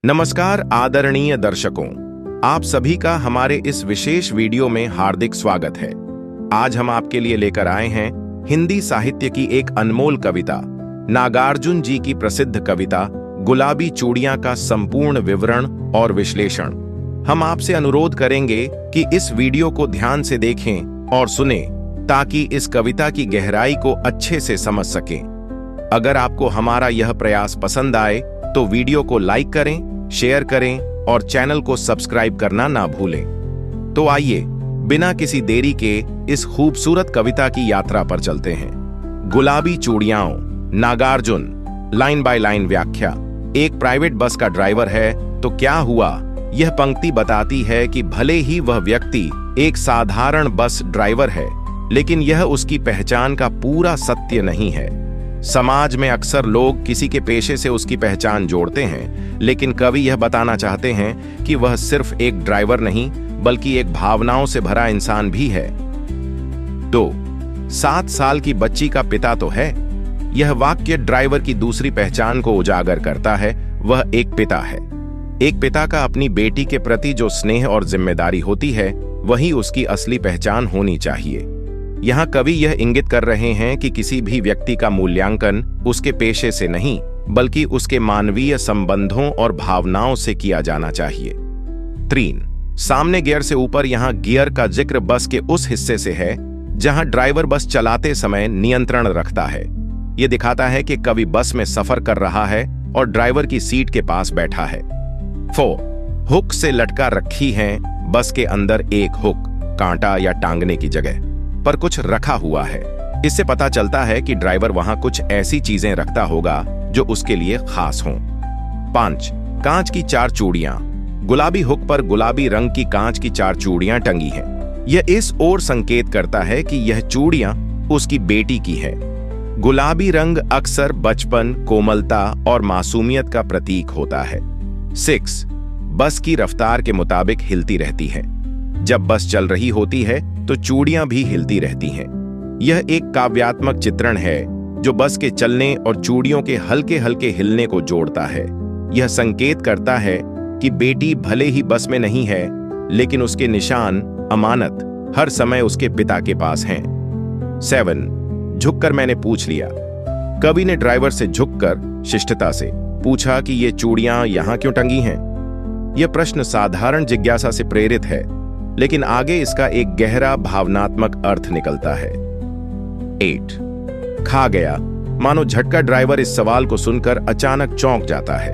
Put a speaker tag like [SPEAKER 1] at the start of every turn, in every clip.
[SPEAKER 1] नमस्कार आदरणीय दर्शकों, आप सभी का हमारे इस विशेष वीडियो में हार्दिक स्वागत है। आज हम आपके लिए लेकर आए हैं हिंदी साहित्य की एक अनमोल कविता, नागार्जुन जी की प्रसिद्ध कविता गुलाबी चूड़ियां का संपूर्ण विवरण और विश्लेषण। हम आपसे अनुरोध करेंगे कि इस वीडियो को ध्यान से देखें और सुनें ताकि इस कविता की गहराई को अच्छे से समझ सकें। अगर आपको हमारा यह प्रयास पसंद आए तो वीडियो को लाइक करें, शेयर करें और चैनल को सब्सक्राइब करना ना भूलें। तो आइए बिना किसी देरी के इस खूबसूरत कविता की यात्रा पर चलते हैं। गुलाबी चूड़ियां, नागार्जुन। लाइन बाय लाइन व्याख्या। एक प्राइवेट बस का ड्राइवर है तो क्या हुआ? यह पंक्ति बताती है कि भले ही वह व्यक्ति एक साधारण बस ड्राइवर है, लेकिन यह उसकी पहचान का पूरा सत्य नहीं है। समाज में अक्सर लोग किसी के पेशे से उसकी पहचान जोड़ते हैं, लेकिन कवि यह बताना चाहते हैं कि वह सिर्फ एक ड्राइवर नहीं बल्कि एक भावनाओं से भरा इंसान भी है। 2. 7 साल की बच्ची का पिता तो है। यह वाक्य ड्राइवर की दूसरी पहचान को उजागर करता है। वह एक पिता है। एक पिता का अपनी बेटी के प्रति जो स्नेह और जिम्मेदारी होती है, वही उसकी असली पहचान होनी चाहिए। यहाँ कवि यह इंगित कर रहे हैं कि किसी भी व्यक्ति का मूल्यांकन उसके पेशे से नहीं बल्कि उसके मानवीय संबंधों और भावनाओं से किया जाना चाहिए। 3. सामने गियर से ऊपर। यहाँ गियर का जिक्र बस के उस हिस्से से है जहां ड्राइवर बस चलाते समय नियंत्रण रखता है। यह दिखाता है कि कवि बस में सफर कर रहा है और ड्राइवर की सीट के पास बैठा है। 4. हुक से लटका रखी है। बस के अंदर एक हुक, कांटा या टांगने की जगह पर कुछ रखा हुआ है। इससे पता चलता है कि ड्राइवर वहां कुछ ऐसी चीजें रखता होगा जो उसके लिए खास हों। 5. कांच की 4 चूड़ियां। गुलाबी हुक पर गुलाबी रंग की कांच की 4 चूड़ियां टंगी हैं। यह इस ओर संकेत करता है कि यह चूड़ियां उसकी बेटी की है। गुलाबी रंग अक्सर बचपन, कोमलता और मासूमियत का प्रतीक होता है। 6. बस की रफ्तार के मुताबिक हिलती रहती है। जब बस चल रही होती है तो चूड़ियां भी हिलती रहती हैं। यह एक काव्यात्मक चित्रण है जो बस के चलने और चूड़ियों के हल्के हल्के हिलने को जोड़ता है। यह संकेत करता है कि बेटी भले ही बस में नहीं है, लेकिन उसके निशान, अमानत हर समय उसके पिता के पास हैं। 7. झुककर मैंने पूछ लिया। कवि ने ड्राइवर से झुककर शिष्टता से पूछा कि ये चूड़ियां यहां क्यों टंगी हैं। यह प्रश्न साधारण जिज्ञासा से प्रेरित है, लेकिन आगे इसका एक गहरा भावनात्मक अर्थ निकलता है। 8. खा गया। मानो झटका ड्राइवर इस सवाल को सुनकर अचानक चौंक जाता है।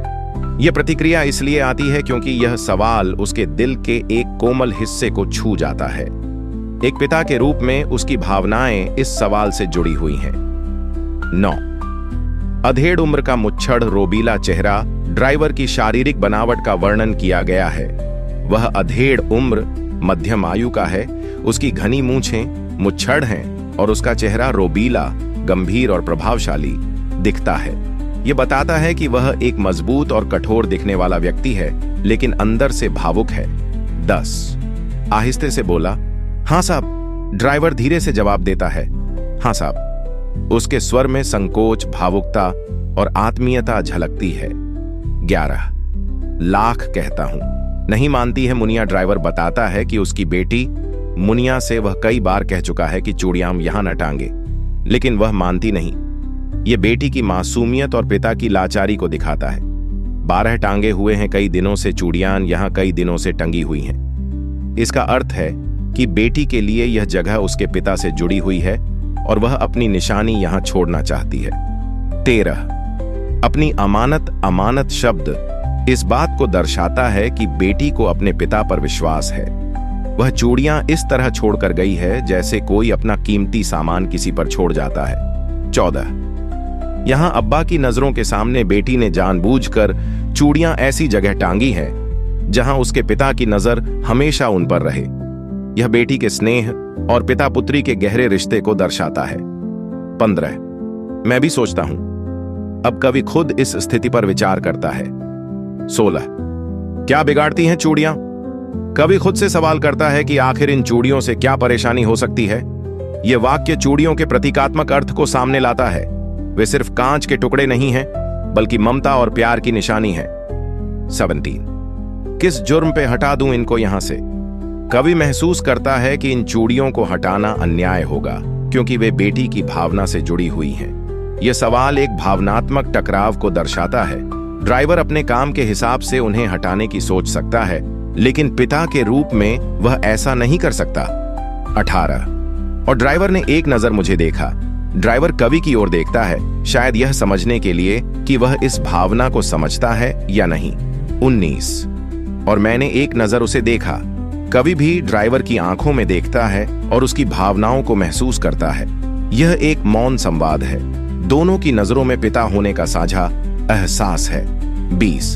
[SPEAKER 1] यह प्रतिक्रिया इसलिए आती है क्योंकि यह सवाल उसके दिल के एक कोमल हिस्से को छू जाता है। एक पिता के रूप में उसकी भावनाएं इस सवाल से जुड़ी हुई हैं। 9. अधेड़ उम्र का मुच्छड़, रोबीला चेहरा। ड्राइवर की शारीरिक बनावट का वर्णन किया गया है। वह अधेड़ उम्र, मध्यम आयु का है। उसकी घनी मूंछें, मुच्छड़ हैं और उसका चेहरा रोबीला, गंभीर और प्रभावशाली दिखता है। यह बताता है कि वह एक मजबूत और कठोर दिखने वाला व्यक्ति है, लेकिन अंदर से भावुक है। 10. आहिस्ते से बोला। हाँ साहब। ड्राइवर धीरे से जवाब देता है। हाँ साहब। उसके स्वर में संकोच, भावुकता और आत्मीयता झलकती है। 11. लाख कहता हूं। नहीं मानती है मुनिया। ड्राइवर बताता है कि उसकी बेटी मुनिया से वह कई बार कह चुका है कि चूड़ियां यहां न टांगे, लेकिन वह मानती नहीं। यह बेटी की मासूमियत और पिता की लाचारी को दिखाता है। 12 टांगे हुए हैं कई दिनों से चूड़ियां यहां कई दिनों से टंगी हुई हैं। इसका अर्थ है कि बेटी के लिए यह जगह उसके पिता से जुड़ी हुई है और वह अपनी निशानी यहां छोड़ना चाहती है। 13. अपनी अमानत। अमानत शब्द इस बात को दर्शाता है कि बेटी को अपने पिता पर विश्वास है। वह चूड़ियां इस तरह छोड़कर गई है जैसे कोई अपना कीमती सामान किसी पर छोड़ जाता है। 14. यहां अब्बा की नजरों के सामने बेटी ने जानबूझकर चूड़ियां ऐसी जगह टांगी है जहां उसके पिता की नजर हमेशा उन पर रहे। यह बेटी के स्नेह और पिता पुत्री के गहरे रिश्ते को दर्शाता है। 15. मैं भी सोचता हूं। अब कवि खुद इस स्थिति पर विचार करता है। 16. क्या बिगाड़ती हैं चूड़ियां? कवि खुद से सवाल करता है कि आखिर इन चूड़ियों से क्या परेशानी हो सकती है। यह वाक्य चूड़ियों के प्रतीकात्मक अर्थ को सामने लाता है। वे सिर्फ कांच के टुकड़े नहीं हैं, बल्कि ममता और प्यार की निशानी है। 17 किस जुर्म पे हटा दूं इनको यहां से? कवि महसूस करता है कि इन चूड़ियों को हटाना अन्याय होगा क्योंकि वे बेटी की भावना से जुड़ी हुई हैं। यह सवाल एक भावनात्मक टकराव को दर्शाता है। ड्राइवर अपने काम के हिसाब से उन्हें हटाने की सोच सकता है, लेकिन पिता के रूप में वह ऐसा नहीं कर सकता। 18 और ड्राइवर ने एक नजर मुझे देखा। ड्राइवर कवि की ओर देखता है, शायद यह समझने के लिए कि वह इस भावना को समझता है या नहीं। 19 और मैंने एक नजर उसे देखा। कवि भी ड्राइवर की आंखों में देखता है और उसकी भावनाओं को महसूस करता है। यह एक मौन संवाद है। दोनों की नजरों में पिता होने का साझा एहसास है। 20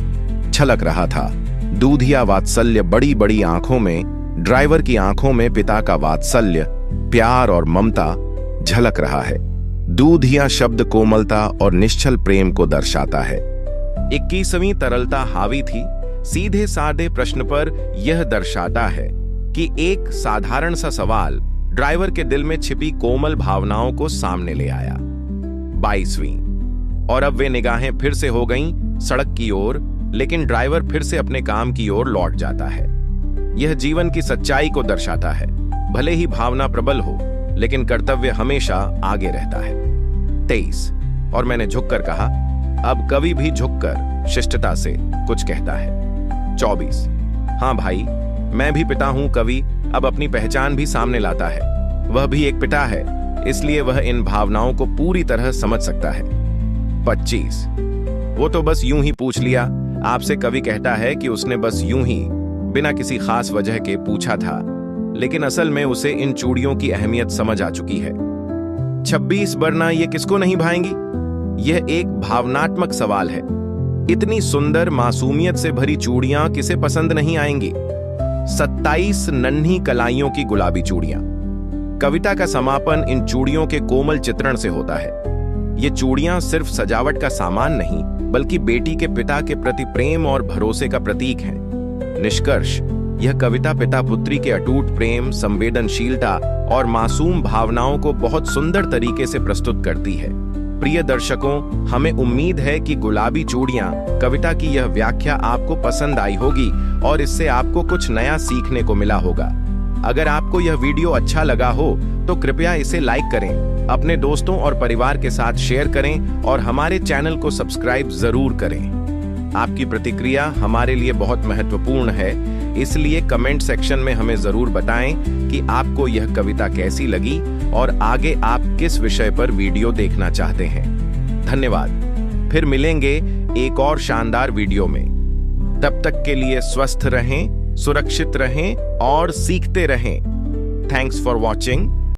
[SPEAKER 1] छलक रहा था। दूधिया वात्सल्य बड़ी बड़ी आंखों में, ड्राइवर की आंखों में पिता का वात्सल्य, प्यार और ममता झलक रहा है। दूधिया शब्द कोमलता और निश्चल प्रेम को दर्शाता है। 21वीं तरलता हावी थी। सीधे साधे प्रश्न पर यह दर्शाता है कि एक साधारण सा सवाल ड्राइवर के दिल में छिपी कोमल भावनाओं को सामने ले आया। 22वीं और अब वे निगाहें फिर से हो गईं सड़क की ओर, लेकिन ड्राइवर फिर से अपने काम की ओर लौट जाता है। यह जीवन की सच्चाई को दर्शाता है। भले ही भावना प्रबल हो, लेकिन कर्तव्य हमेशा आगे रहता है। 23 और मैंने झुककर कहा। अब कवि भी झुककर शिष्टता से कुछ कहता है। 24 हाँ भाई, मैं भी पिता हूं। कवि अब अपनी पहचान भी सामने लाता है। वह भी एक पिता है, इसलिए वह इन भावनाओं को पूरी तरह समझ सकता है। 25 वो तो बस यूं ही पूछ लिया। आपसे कवि कहता है कि उसने बस यूं ही बिना किसी खास वजह के पूछा था, लेकिन असल में उसे इन चूड़ियों की अहमियत समझ आ चुकी है। 26 वरना ये किसको नहीं भाएंगी? यह एक भावनात्मक सवाल है। इतनी सुंदर मासूमियत से भरी चूड़ियां किसे पसंद नहीं आएंगी? 27 नन्ही कलाइयों की गुलाबी चूड़ियां। कविता का समापन इन चूड़ियों के कोमल चित्रण से होता है। ये चूड़ियां सिर्फ सजावट का सामान नहीं, बल्कि बेटी के पिता के प्रति प्रेम और भरोसे का प्रतीक हैं। निष्कर्ष, यह कविता पिता पुत्री के अटूट प्रेम, संवेदनशीलता और मासूम भावनाओं को बहुत सुंदर तरीके से प्रस्तुत करती है। प्रिय दर्शकों, हमें उम्मीद है कि गुलाबी चूड़ियां कविता की यह व्याख्या आपको पसंद आई होगी और इससे आपको कुछ नया सीखने को मिला होगा। अगर आपको यह वीडियो अच्छा लगा हो तो कृपया इसे लाइक करें, अपने दोस्तों और परिवार के साथ शेयर करें और हमारे चैनल को सब्सक्राइब जरूर करें। आपकी प्रतिक्रिया हमारे लिए बहुत महत्वपूर्ण है, इसलिए कमेंट सेक्शन में हमें जरूर बताएं कि आपको यह कविता कैसी लगी और आगे आप किस विषय पर वीडियो देखना चाहते हैं। धन्यवाद। फिर मिलेंगे एक और शानदार वीडियो में। तब तक के लिए स्वस्थ रहें, सुरक्षित रहें और सीखते रहें। Thanks for watching.